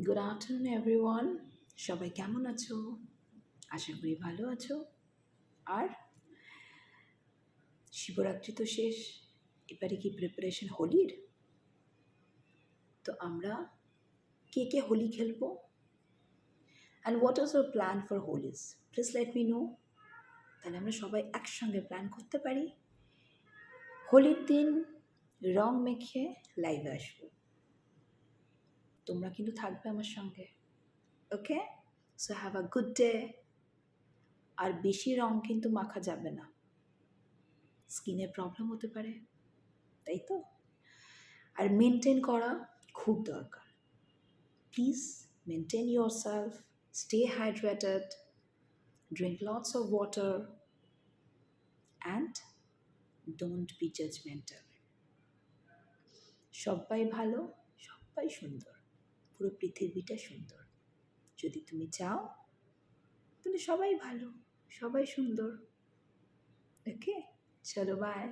Good afternoon everyone. সবাই কেমন আছো? আশা করি ভালো আছো। আর শিবরাত্রি তো শেষ, এবারে কি প্রিপারেশন হোলির? তো আমরা কে কে হোলি খেলবো? And what is your plan for Holis? Please let me know. তাহলে আমরা সবাই একসঙ্গে প্ল্যান করতে পারি। হোলির দিন রং মেখে লাইভে আসবো, তোমরা কিন্তু থাকবে আমার সঙ্গে। Okay, so have a good day. আর বেশি রং কিন্তু মাখা যাবে না, স্কিনের প্রবলেম হতে পারে, তাই তো? আর মেনটেন করা খুব দরকার। Please maintain yourself, stay hydrated, drink lots of water and don't be judgemental. সবাই ভালো, সবাই সুন্দর, পুরো পৃথিবীটা সুন্দর। যদি তুমি চাও তাহলে সবাই ভালো, সবাই সুন্দর। ওকে, চলো বাই।